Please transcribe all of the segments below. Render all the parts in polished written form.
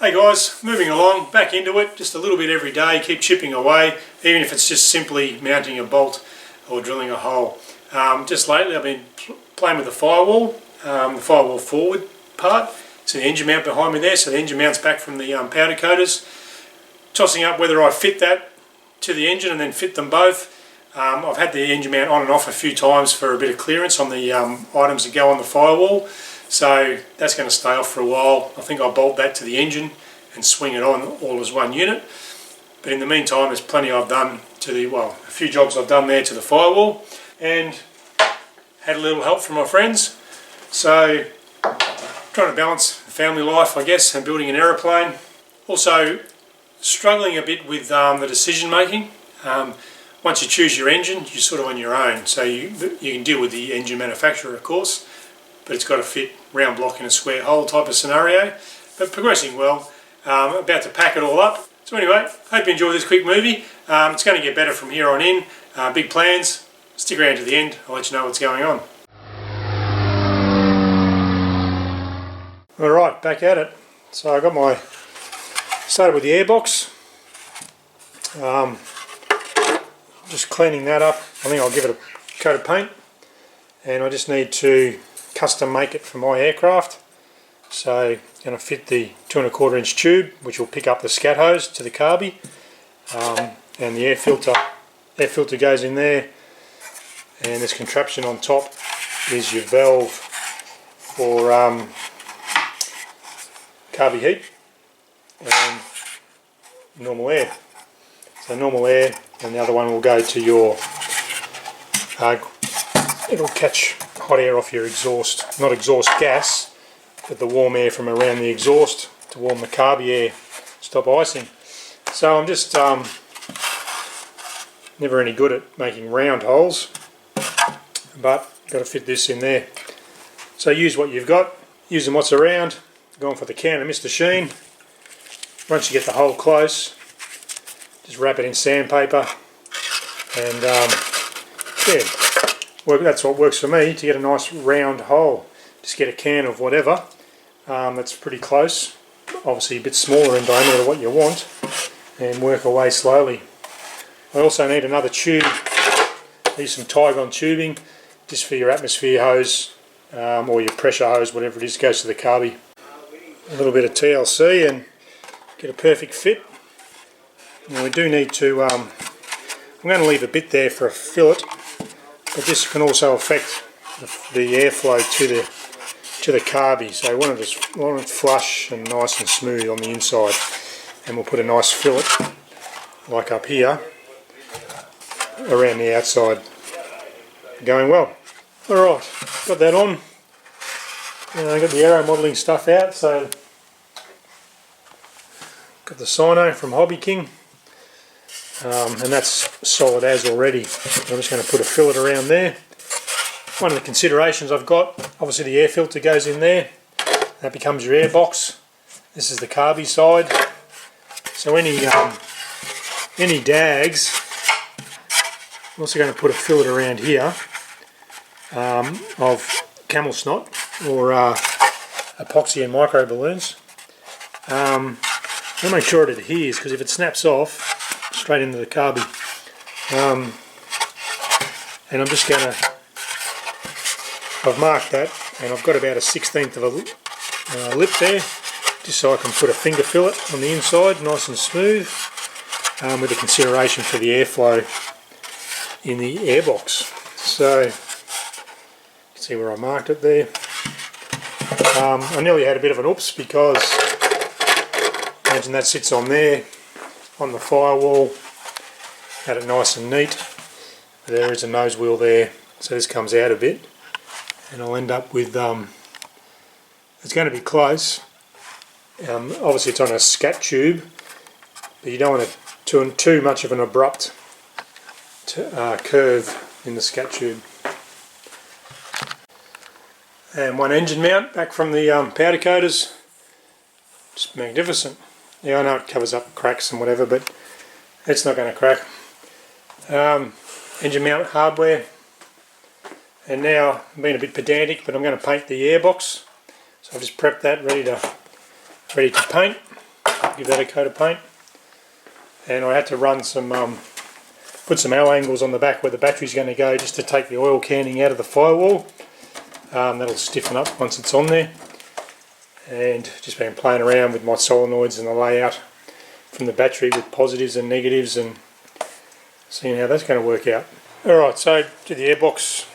Hey guys, moving along, back into it, just a little bit every day, keep chipping away, even if it's just simply mounting a bolt or drilling a hole. Just lately I've been playing with the firewall forward part, so the engine mount behind me there, so the engine mounts back from the powder coaters, tossing up whether I fit that to the engine and then fit them both. I've had the engine mount on and off a few times for a bit of clearance on the items that go on the firewall. So that's going to stay off for a while. I think I'll bolt that to the engine and swing it on all as one unit. But in the meantime, there's plenty I've done to the, well, a few jobs I've done there to the firewall, and had a little help from my friends. So trying to balance family life, I guess, and building an aeroplane. Also struggling a bit with the decision making. Once you choose your engine, you're sort of on your own. So you can deal with the engine manufacturer, of course, but it's got to fit round block in a square hole type of scenario. But progressing well, about to pack it all up. So anyway, hope you enjoy this quick movie. It's going to get better from here on in. Big plans. Stick around to the end, I'll let you know what's going on. Alright, back at it. So I got started with the airbox. Just cleaning that up. I think I'll give it a coat of paint, and I just need to custom make it for my aircraft. So I'm going to fit the 2 1/4 inch tube, which will pick up the scat hose to the carby, and the air filter goes in there, and this contraption on top is your valve for carby heat and normal air. So normal air, and the other one will go to your, it'll catch hot air off your exhaust, not exhaust gas, but the warm air from around the exhaust to warm the carby air, stop icing. So I'm just never any good at making round holes, but got to fit this in there. So use what you've got, using what's around, going for the can of Mr. Sheen. Once you get the hole close, just wrap it in sandpaper, and yeah, that's what works for me to get a nice round hole. Just get a can of whatever that's pretty close, obviously a bit smaller in diameter what you want, and work away slowly. I also need another tube. Use some Tygon tubing just for your atmosphere hose or your pressure hose, whatever it is, goes to the carby. A little bit of TLC and get a perfect fit. Now we do need to, I'm going to leave a bit there for a fillet, but this can also affect the airflow to the carby. So we want it flush and nice and smooth on the inside, and we'll put a nice fillet like up here around the outside. Going well. Alright, got that on. I got the aero modelling stuff out, so got the Sino from Hobby King. And that's solid as already. I'm just going to put a fillet around there. One of the considerations I've got, obviously the air filter goes in there. That becomes your air box. This is the carby side. So any dags, I'm also going to put a fillet around here of camel snot or epoxy and micro balloons. I'll make sure it adheres, because if it snaps off, straight into the carby. And I'm just going to, I've marked that, and I've got about a 1/16 of a lip there, just so I can put a finger fillet on the inside, nice and smooth, with a consideration for the airflow in the airbox. So, you can see where I marked it there. I nearly had a bit of an oops, because imagine that sits on there, on the firewall, had it nice and neat. There is a nose wheel there, so this comes out a bit, and I'll end up with, it's going to be close. Obviously it's on a scat tube, but you don't want too much of an abrupt curve in the scat tube. And one engine mount back from the powder coaters, just magnificent. Yeah, I know it covers up cracks and whatever, but it's not going to crack. Engine mount hardware, and now I'm being a bit pedantic, but I'm going to paint the airbox. So I've just prepped that ready to paint. give that a coat of paint. And I had to run some, put some L angles on the back where the battery's going to go, just to take the oil canning out of the firewall. That'll stiffen up once it's on there. And just been playing around with my solenoids and the layout from the battery with positives and negatives and seeing how that's going to work out. Alright, so do the airbox,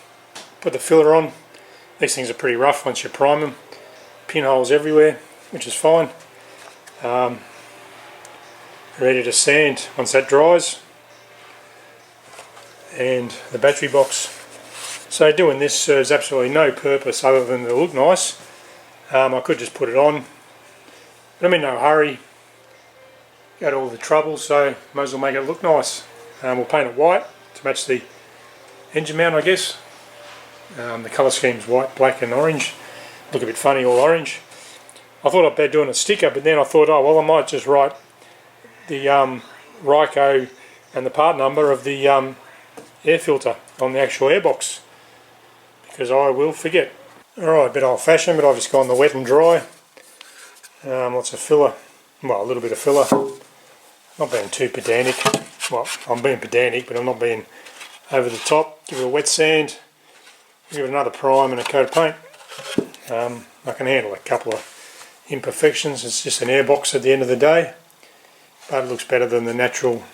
put the filler on. These things are pretty rough once you prime them. Pinholes everywhere, which is fine. Ready to sand once that dries. And the battery box. So doing this serves absolutely no purpose other than to look nice. I could just put it on, but I'm in no hurry. Go to all the trouble, so might as well make it look nice. We'll paint it white to match the engine mount, I guess. The colour scheme's white, black and orange. Look a bit funny all orange. I thought I'd better doing a sticker, but then I thought, oh well, I might just write the RICO and the part number of the air filter on the actual airbox, because I will forget. Alright, a bit old fashioned, but I've just gone the wet and dry. Lots of filler, well, a little bit of filler. Not being too pedantic. Well, I'm being pedantic, but I'm not being over the top. Give it a wet sand, give it another prime and a coat of paint. I can handle a couple of imperfections. It's just an airbox at the end of the day, but it looks better than the natural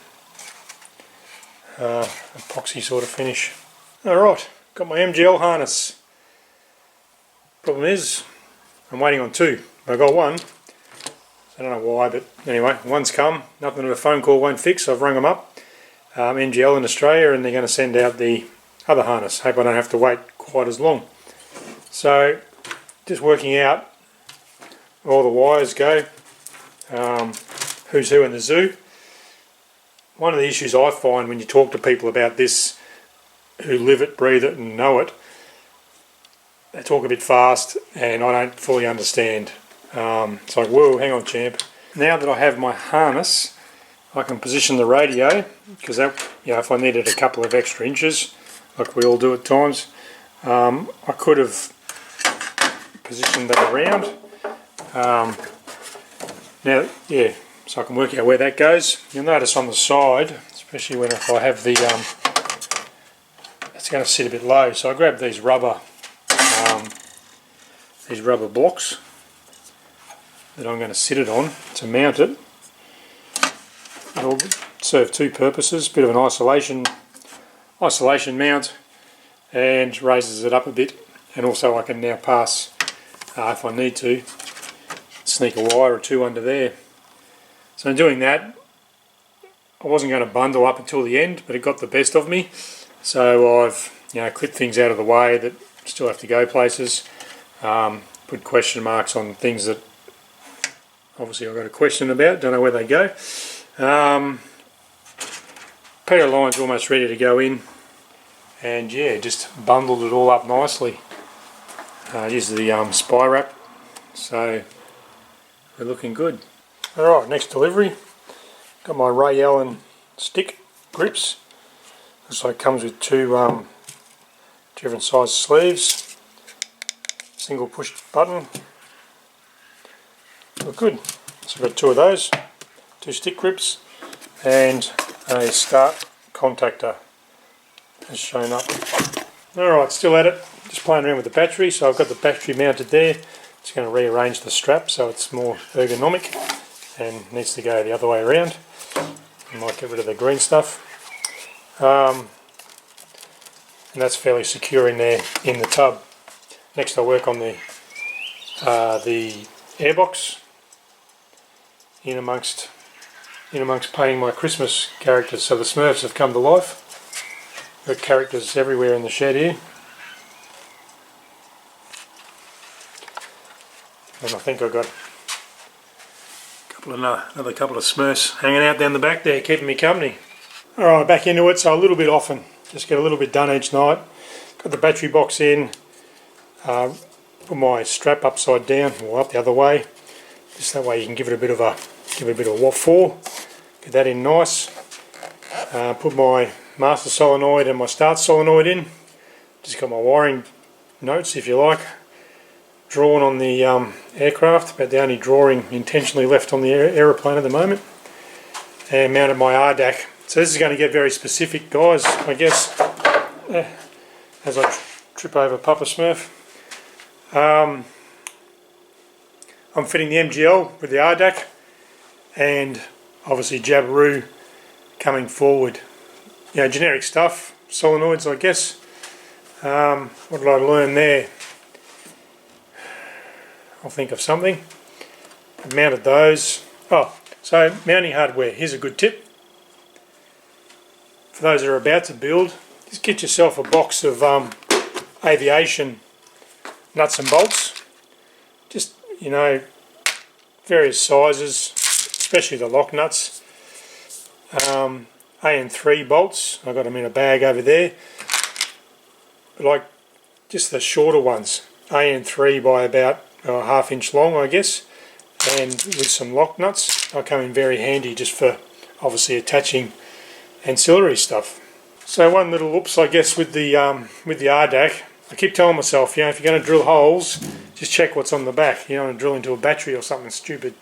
epoxy sort of finish. Alright, got my MGL harness. Problem is, I'm waiting on two. I got one. I don't know why, but anyway, one's come. Nothing that a phone call won't fix. I've rung them up. MGL in Australia, and they're going to send out the other harness. Hope I don't have to wait quite as long. So, just working out where all the wires go. Who's who in the zoo. One of the issues I find when you talk to people about this, who live it, breathe it and know it, they talk a bit fast and I don't fully understand. It's like, whoa, hang on champ. Now that I have my harness, I can position the radio, because that, you know, if I needed a couple of extra inches, like we all do at times, I could have positioned that around. Now, yeah, so I can work out where that goes. You'll notice on the side, especially when if I have the, it's going to sit a bit low, so I grab these rubber blocks that I'm going to sit it on to mount it. It'll serve two purposes: bit of an isolation mount, and raises it up a bit, and also I can now pass, if I need to, sneak a wire or two under there. So in doing that, I wasn't going to bundle up until the end, but it got the best of me. So I've, you know, clipped things out of the way that still have to go places. Put question marks on things that obviously I've got a question about, don't know where they go. Peter line's almost ready to go in, and yeah, just bundled it all up nicely. Used the spy wrap, so we're looking good. Alright, next delivery. Got my Ray Allen stick grips. Looks like it comes with two different size sleeves. Single push button. Look good. So I've got two of those, two stick grips, and a start contactor has shown up. Alright, still at it. Just playing around with the battery. So I've got the battery mounted there. Just going to rearrange the strap so it's more ergonomic, and needs to go the other way around. I might get rid of the green stuff. And that's fairly secure in there in the tub. Next I'll work on the airbox in amongst painting my Christmas characters. So the Smurfs have come to life. Got characters everywhere in the shed here. And I think I've got another couple of Smurfs hanging out down the back there, keeping me company. Alright, back into it. So a little bit often, just get a little bit done each night. Got the battery box in, put my strap upside down, or up the other way, just that way you can give it a bit of a what for. Get that in nice. Put my master solenoid and my start solenoid in. Just got my wiring notes, if you like. drawn on the aircraft, about the only drawing intentionally left on the aeroplane at the moment, and mounted my RDAC. So this is going to get very specific, guys, I guess, as I trip over Papa Smurf. I'm fitting the MGL with the RDAC, and obviously Jabiru coming forward. You know, generic stuff, solenoids, I guess. What did I learn there? I'll think of something. I've mounted those. Oh, so mounting hardware. Here's a good tip. For those that are about to build, just get yourself a box of aviation nuts and bolts. Just, you know, various sizes, especially the lock nuts. AN3 bolts. I've got them in a bag over there. But like just the shorter ones. AN3 by about a half-inch long, I guess, and with some lock nuts. They'll come in very handy just for obviously attaching ancillary stuff. So one little oops, I guess, with the RDAC. I keep telling myself, you know, if you're going to drill holes, just check what's on the back. You don't want to drill into a battery or something stupid.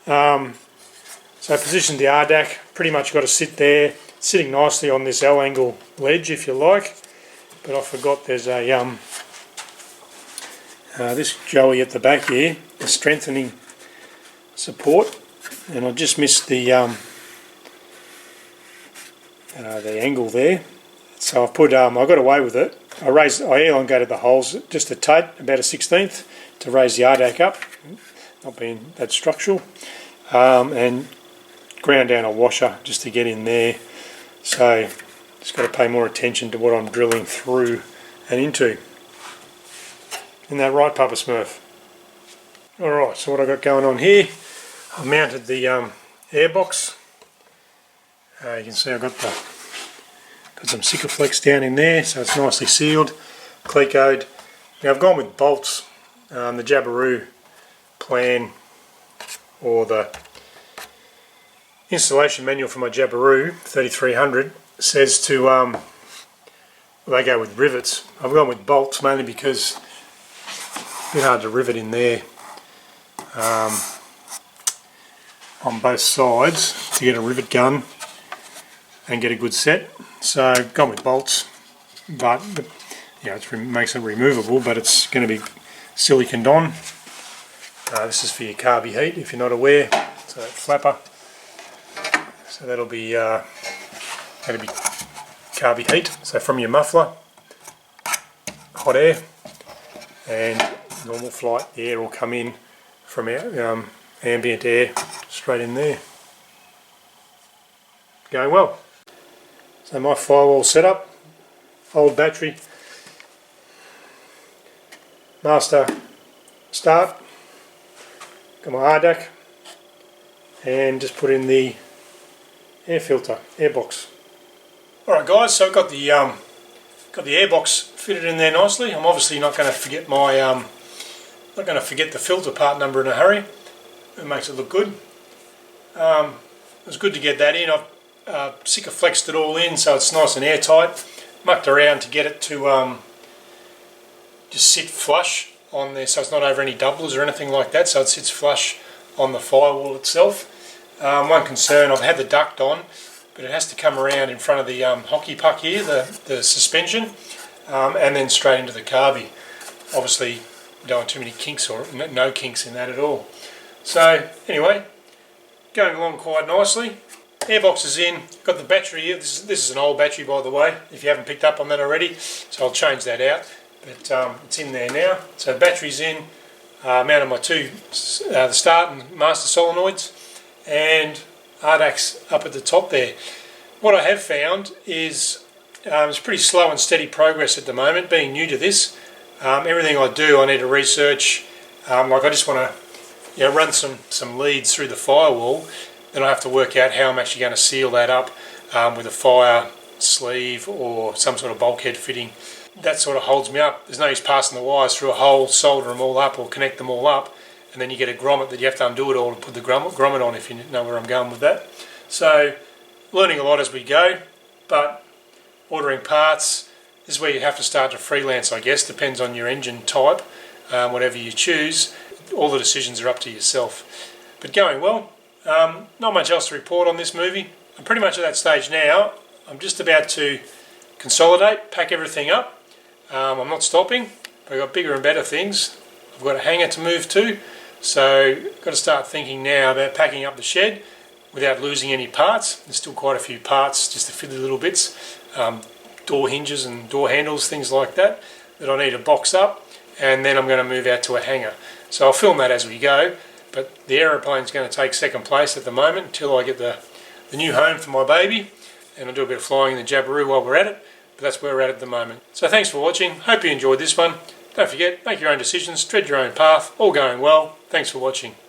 So I positioned the RDAC. Pretty much got to sit there, sitting nicely on this L-angle ledge, if you like. But I forgot there's a this joey at the back here, the strengthening support, and I just missed the angle there. So I've put I got away with it. I elongated the holes just a tad, about a 1/16th, to raise the RDAC up, not being that structural, and ground down a washer just to get in there. So just got to pay more attention to what I'm drilling through and into. Isn't that right, Papa Smurf? Alright, so what I got going on here, I've mounted the airbox. You can see I've got some Sikaflex down in there, so it's nicely sealed, clecoed. Now I've gone with bolts. The Jabiru plan, or the installation manual for my Jabiru 3300 says to they go with rivets. I've gone with bolts mainly because it's a bit hard to rivet in there on both sides to get a rivet gun and get a good set. So I've gone with bolts, but you know, it makes it removable, but it's going to be siliconed on. This is for your carby heat, if you're not aware. So that flapper. So that'll be carby heat. So from your muffler, hot air, and normal flight, the air will come in from ambient air straight in there. Going well. So my firewall setup, old battery, master start, got my RDAC, and just put in the air filter, air box. Alright guys, so I've got the air box fitted in there nicely. I'm obviously not going to forget my not going to forget the filter part number in a hurry. It makes it look good. It was good to get that in. I've Sikaflexed it all in so it's nice and airtight. Mucked around to get it to just sit flush on there, so it's not over any doublers or anything like that, so it sits flush on the firewall itself. One concern, I've had the duct on, but it has to come around in front of the hockey puck here, the suspension, and then straight into the carby. Obviously we don't want too many kinks, or no kinks in that at all. So anyway, going along quite nicely. Airbox is in, got the battery here. This is an old battery, by the way, if you haven't picked up on that already, so I'll change that out, but it's in there now. So battery's in, mounted my two the start and master solenoids, and RDAC's up at the top there. What I have found is it's pretty slow and steady progress at the moment, being new to this. Everything I do I need to research, like I just want to run some leads through the firewall. Then I have to work out how I'm actually going to seal that up with a fire sleeve or some sort of bulkhead fitting. That sort of holds me up. There's no use passing the wires through a hole, solder them all up or connect them all up, and then you get a grommet that you have to undo it all to put the grommet on, if you know where I'm going with that. So learning a lot as we go, but ordering parts, this is where you have to start to freelance, I guess. Depends on your engine type. whatever you choose. All the decisions are up to yourself. But going well. Not much else to report on this movie. I'm pretty much at that stage now. I'm just about to consolidate, pack everything up. I'm not stopping, but I've got bigger and better things. I've got a hangar to move to, so I've got to start thinking now about packing up the shed without losing any parts. There's still quite a few parts, just the fiddly little bits, door hinges and door handles, things like that I need to box up, and then I'm going to move out to a hangar. So I'll film that as we go, but the aeroplane's going to take second place at the moment until I get the new home for my baby, and I'll do a bit of flying in the Jabiru while we're at it, but that's where we're at the moment. So thanks for watching, hope you enjoyed this one. Don't forget, make your own decisions, tread your own path, all going well. Thanks for watching.